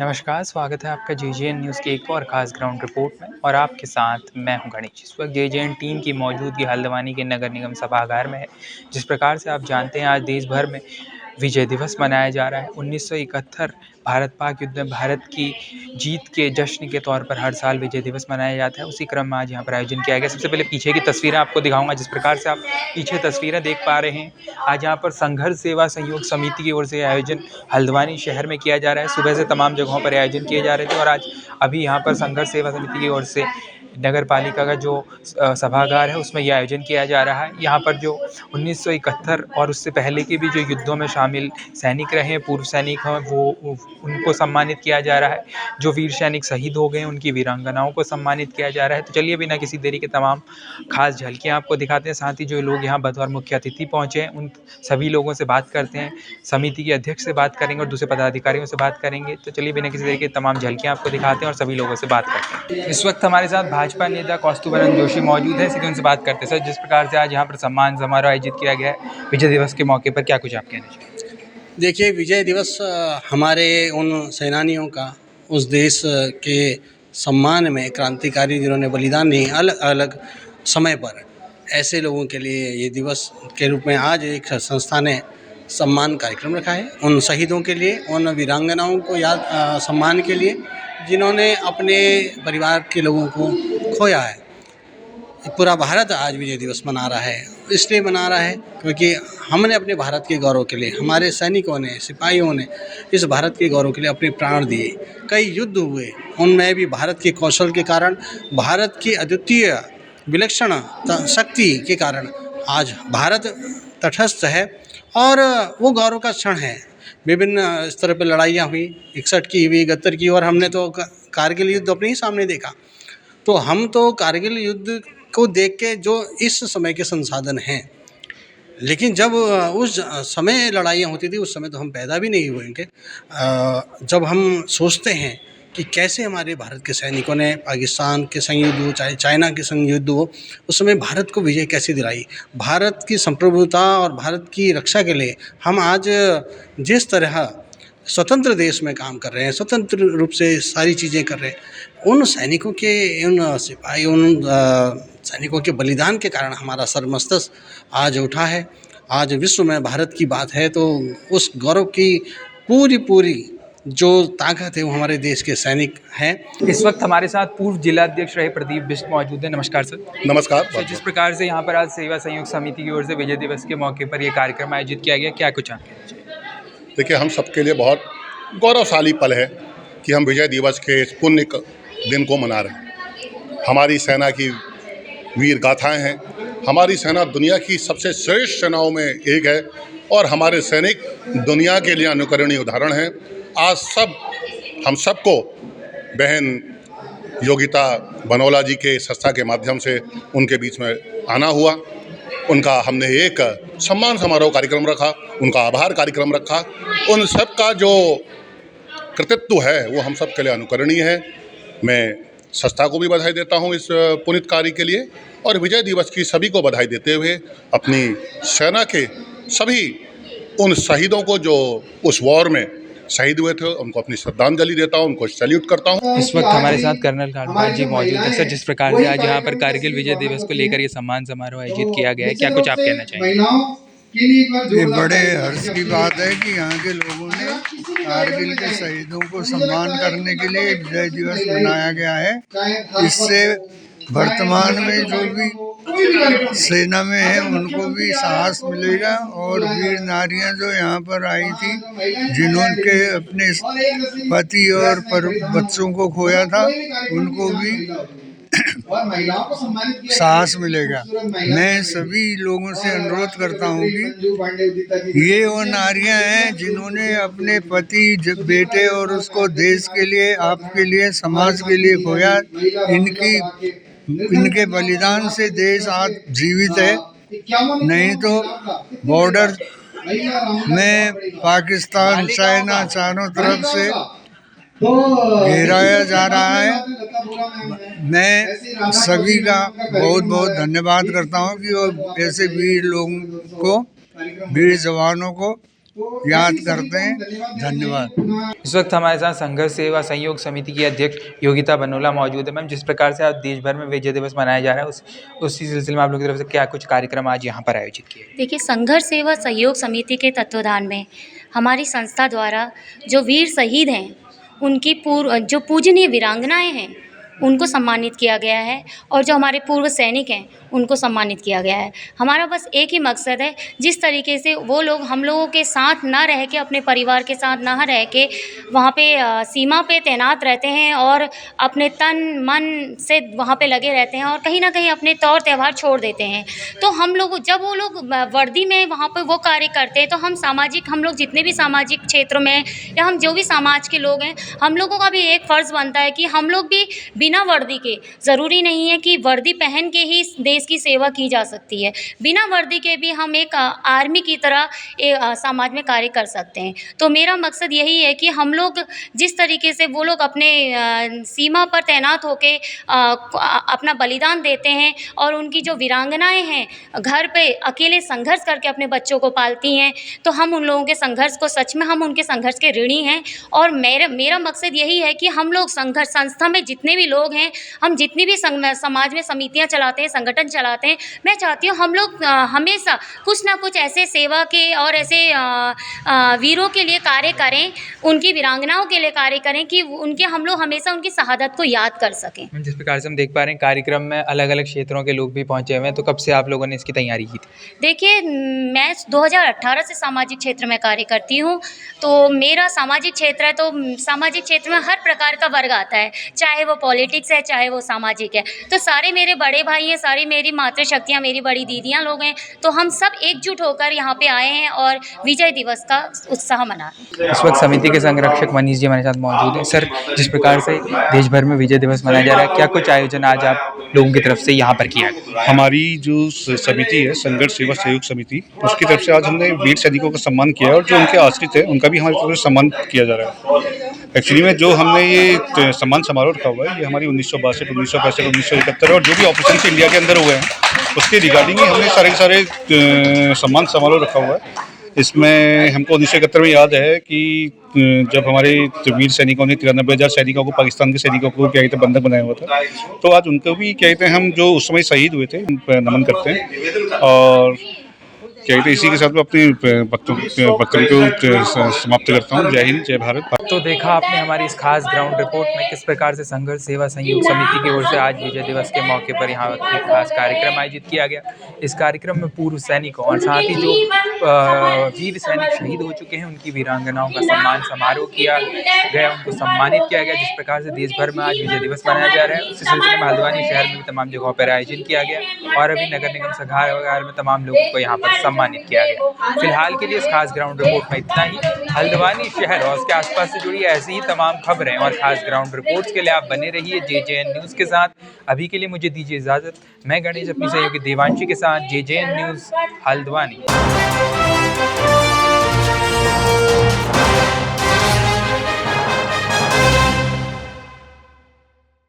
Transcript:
नमस्कार, स्वागत है आपका जेजेएन न्यूज़ की एक और ख़ास ग्राउंड रिपोर्ट में और आपके साथ मैं हूं गणेश। इस वक्त जेजेएन टीम की मौजूदगी हल्द्वानी के नगर निगम सभागार में है। जिस प्रकार से आप जानते हैं, आज देश भर में विजय दिवस मनाया जा रहा है। 1971 भारत-पाक युद्ध में भारत की जीत के जश्न के तौर पर हर साल विजय दिवस मनाया जाता है। उसी क्रम में आज यहाँ पर आयोजन किया गया। सबसे पहले पीछे की तस्वीरें आपको दिखाऊंगा। जिस प्रकार से आप पीछे तस्वीरें देख पा रहे हैं, आज यहाँ पर संघर्ष सेवा सहयोग समिति की ओर से आयोजन हल्द्वानी शहर में किया जा रहा है। सुबह से तमाम जगहों पर आयोजन किए जा रहे थे और आज अभी यहाँ पर संघर्ष सेवा समिति की ओर से नगर पालिका का जो सभागार है उसमें यह आयोजन किया जा रहा है। यहाँ पर जो 1971 और उससे पहले के भी जो युद्धों में शामिल सैनिक रहे हैं, पूर्व सैनिक हैं, वो उनको सम्मानित किया जा रहा है। जो वीर सैनिक शहीद हो गए हैं, उनकी वीरांगनाओं को सम्मानित किया जा रहा है। तो चलिए बिना किसी देरी के तमाम खास झलकियाँ आपको दिखाते हैं। साथ ही जो लोग यहाँ बतौर मुख्य अतिथि पहुँचे हैं, उन सभी लोगों से बात करते हैं। समिति के अध्यक्ष से बात करेंगे और दूसरे पदाधिकारियों से बात करेंगे। तो चलिए बिना किसी देरी के तमाम झलकियाँ आपको दिखाते हैं और सभी लोगों से बात करते हैं। इस वक्त हमारे साथ भाजपा नेता कौस्तुभरंजन जोशी मौजूद है। सीधे उनसे बात करते हैं। सर, जिस प्रकार से आज यहाँ पर सम्मान समारोह आयोजित किया गया है विजय दिवस के मौके पर, क्या कुछ आप कहना चाहिए? देखिए, विजय दिवस हमारे उन सेनानियों का, उस देश के सम्मान में, क्रांतिकारी जिन्होंने बलिदान दिए अलग अलग समय पर, ऐसे लोगों के लिए ये दिवस के रूप में आज एक संस्था ने सम्मान कार्यक्रम रखा है। उन शहीदों के लिए, उन वीरांगनाओं को याद सम्मान के लिए जिन्होंने अपने परिवार के लोगों को खोया है। पूरा भारत आज विजय दिवस मना रहा है। इसलिए मना रहा है क्योंकि हमने अपने भारत के गौरव के लिए, हमारे सैनिकों ने, सिपाहियों ने इस भारत के गौरव के लिए अपने प्राण दिए। कई युद्ध हुए, उनमें भी भारत के कौशल के कारण, भारत की अद्वितीय विलक्षण शक्ति के कारण आज भारत तटस्थ है और वो गौरव का क्षण है। विभिन्न स्तर पर लड़ाइयाँ हुई, 61 की हुई, 71 की, और हमने तो कारगिल युद्ध अपने ही सामने देखा। तो हम तो कारगिल युद्ध को देख के जो इस समय के संसाधन हैं, लेकिन जब उस समय लड़ाइयाँ होती थी, उस समय तो हम पैदा भी नहीं हुए थे। जब हम सोचते हैं कि कैसे हमारे भारत के सैनिकों ने पाकिस्तान के संग युद्ध हो, चाहे चाइना के संग युद्ध हो, उस समय भारत को विजय कैसे दिलाई, भारत की संप्रभुता और भारत की रक्षा के लिए हम आज जिस तरह स्वतंत्र देश में काम कर रहे हैं, स्वतंत्र रूप से सारी चीज़ें कर रहे हैं, उन सैनिकों के, उन सिपाही, उन सैनिकों के बलिदान के कारण हमारा सर मस्तक आज उठा है। आज विश्व में भारत की बात है तो उस गौरव की पूरी जो ताकत है वो हमारे देश के सैनिक हैं। इस वक्त हमारे साथ पूर्व जिलाध्यक्ष रहे प्रदीप बिष्ट मौजूद हैं। नमस्कार सर। नमस्कार। सर, जिस प्रकार से यहाँ पर आज सेवा संयोग समिति की ओर से विजय दिवस के मौके पर यह कार्यक्रम आयोजित किया गया, क्या कुछ आप कहना चाहिए? देखिए, हम सबके लिए बहुत गौरवशाली पल है कि हम विजय दिवस के इस पुण्य दिन को मना रहे हैं। हमारी सेना की वीर गाथाएं हैं। हमारी सेना दुनिया की सबसे श्रेष्ठ सेनाओं में एक है और हमारे सैनिक दुनिया के लिए अनुकरणीय उदाहरण हैं। आज हम सबको बहन योगिता बनोला जी के संस्था के माध्यम से उनके बीच में आना हुआ। उनका हमने एक सम्मान समारोह कार्यक्रम रखा, उनका आभार कार्यक्रम रखा। उन सब का जो कृतित्व है वो हम सब के लिए अनुकरणीय है। मैं संस्था को भी बधाई देता हूँ इस पुनीत कार्य के लिए और विजय दिवस की सभी को बधाई देते हुए अपनी सेना के सभी उन शहीदों को जो उस वॉर में शहीद हुए थे उनको अपनी श्रद्धांजलि देता हूँ, उनको सैल्यूट करता हूँ। इस वक्त हमारे साथ कर्नल कांडपाल जी मौजूद हैं। सर, जिस प्रकार से आज यहाँ पर कारगिल विजय दिवस को लेकर ये सम्मान समारोह आयोजित किया गया है, क्या कुछ आप कहना चाहेंगे? ये बड़े हर्ष की बात है कि यहाँ के लोगों ने कारगिल के शहीदों को सम्मान करने के लिए विजय दिवस मनाया गया है। इससे वर्तमान में जो भी सेना में है उनको भी साहस मिलेगा और वीर नारियां जो यहाँ पर आई थी, जिन्होंने अपने पति और बच्चों को खोया था, उनको भी साहस मिलेगा। मैं सभी लोगों से अनुरोध करता हूँ कि ये वो नारियां हैं जिन्होंने अपने पति, बेटे और उसको देश के लिए, आपके लिए, समाज के लिए खोया। इनके बलिदान से देश आज जीवित है, नहीं तो बॉर्डर में पाकिस्तान, चाइना चारों तरफ से घेराया जा रहा है। मैं सभी का बहुत बहुत धन्यवाद करता हूँ कि वो ऐसे वीर लोगों को, वीर जवानों को याद करते हैं। धन्यवाद। इस वक्त हमारे साथ संघर्ष सेवा सहयोग समिति की अध्यक्ष योगिता बनोला मौजूद है। मैम, जिस प्रकार से आज देश भर में विजय दिवस मनाया जा रहा है, उसी सिलसिले में आप लोगों की तरफ से क्या कुछ कार्यक्रम आज यहाँ पर आयोजित किए? देखिए, संघर्ष सेवा सहयोग समिति के तत्वाधान में हमारी संस्था द्वारा जो वीर शहीद हैं, उनकी जो पूजनीय वीरांगनाएं हैं, उनको सम्मानित किया गया है, और जो हमारे पूर्व सैनिक हैं, उनको सम्मानित किया गया है। हमारा बस एक ही मकसद है, जिस तरीके से वो लोग हम लोगों के साथ ना रह के, अपने परिवार के साथ ना रह के वहाँ पे सीमा पे तैनात रहते हैं और अपने तन मन से वहाँ पे लगे रहते हैं और कहीं ना कहीं अपने तौर त्यौहार छोड़ देते हैं। तो हम लोग जब वो लोग वर्दी में वहाँ पे वो कार्य करते हैं, तो हम लोग जितने भी सामाजिक क्षेत्रों में या हम जो भी समाज के लोग हैं, हम लोगों का भी एक फ़र्ज़ बनता है कि हम लोग भी बिना वर्दी के, ज़रूरी नहीं है कि वर्दी पहन के ही देश की सेवा की जा सकती है, बिना वर्दी के भी हम एक आर्मी की तरह समाज में कार्य कर सकते हैं। तो मेरा मकसद यही है कि हम लोग जिस तरीके से वो लोग अपने सीमा पर तैनात होके अपना बलिदान देते हैं और उनकी जो वीरांगनाएं हैं घर पे अकेले संघर्ष करके अपने बच्चों को पालती हैं, तो हम उन लोगों के संघर्ष को, सच में हम उनके संघर्ष के ऋणी हैं। और मेरा मकसद यही है कि हम लोग संघर्ष संस्था में जितने भी लोग हैं, हम जितनी भी समाज में समितियां चलाते हैं, संगठन चलाते हैं, मैं चाहती हूँ हम लोग हमेशा कुछ ना कुछ ऐसे सेवा के और ऐसे वीरों के लिए कार्य करें, उनकी वीरांगनाओं के लिए कार्य करें कि हम लोग हमेशा उनकी शहादत को याद कर सकें। जिस प्रकार से हम देख पा रहे हैं, कार्यक्रम में अलग अलग क्षेत्रों के लोग भी पहुंचे हुए हैं, तो कब से आप लोगों ने इसकी तैयारी की थी? देखिए, मैं 2018 से सामाजिक क्षेत्र में कार्य करती हूँ, तो मेरा सामाजिक क्षेत्र है, तो सामाजिक क्षेत्र में हर प्रकार का वर्ग आता है, चाहे वो पॉलिटिक्स है, चाहे वो सामाजिक है। तो सारे मेरे बड़े भाई हैं, सारी मेरी मातृशक्तियाँ, मेरी बड़ी दीदियाँ लोग हैं, तो हम सब एकजुट होकर यहाँ पे आए हैं और विजय दिवस का उत्साह मना रहे हैं। इस वक्त समिति के संरक्षक मनीष जी हमारे साथ मौजूद हैं। सर, जिस प्रकार से देश भर में विजय दिवस मनाया जा रहा है, क्या कुछ आयोजन आज आप लोगों की तरफ से यहाँ पर किया गया? हमारी जो समिति है, संघर्ष सेवा सहयोग समिति, उसकी तरफ से आज हमने वीर सैनिकों का सम्मान किया है और जो उनके आश्रित है उनका भी हमारी तरफ से सम्मान किया जा रहा है। एक्चुअली में जो हमने ये सम्मान समारोह रखा हुआ है, ये हमारी 1962, 1965, 1971 और जो भी ऑपरेशन इंडिया के अंदर हुए हैं, उसके रिगार्डिंग ही हमने सारे सम्मान समारोह रखा हुआ है। इसमें हमको 1971 में याद है कि जब हमारे वीर सैनिकों ने 93,000 सैनिकों को, पाकिस्तान के सैनिकों को क्या कहते हैं, बंधक बनाया हुआ था, तो आज उनको भी क्या कहते हैं, हम जो उस समय शहीद हुए थे, उन पर नमन करते हैं। और क्या कहते हैं, इसी के साथ मैं अपने वक्तव्य को समाप्त करता हूँ। जय हिंद, जय भारत। तो देखा आपने हमारी इस खास ग्राउंड रिपोर्ट में किस प्रकार से संघर्ष सेवा सहयोग समिति की ओर से आज विजय दिवस के मौके पर यहाँ एक खास कार्यक्रम आयोजित किया गया। इस कार्यक्रम में पूर्व सैनिकों और साथ ही जो वीर सैनिक शहीद हो चुके हैं, उनकी वीरांगनाओं का सम्मान समारोह किया गया, उनको सम्मानित किया गया। जिस प्रकार से देश भर में आज विजय दिवस मनाया जा रहा है, उसी सिलसिले में हल्द्वानी शहर में भी तमाम जगहों पर आयोजन किया गया और अभी नगर निगम सभागार में तमाम लोगों को यहाँ पर सम्मानित किया गया। फिलहाल के लिए इस खास ग्राउंड रिपोर्ट में इतना ही। हल्द्वानी शहर और उसके आसपास से जुड़ी ऐसी ही तमाम खबरें और खास ग्राउंड रिपोर्ट्स के लिए आप बने रहिए JJN न्यूज़ के साथ। अभी के लिए मुझे दीजिए इजाज़त। मैं गणेश अपनी सहयोगी देवांशी के साथ, JJN न्यूज़, हल्द्वानी।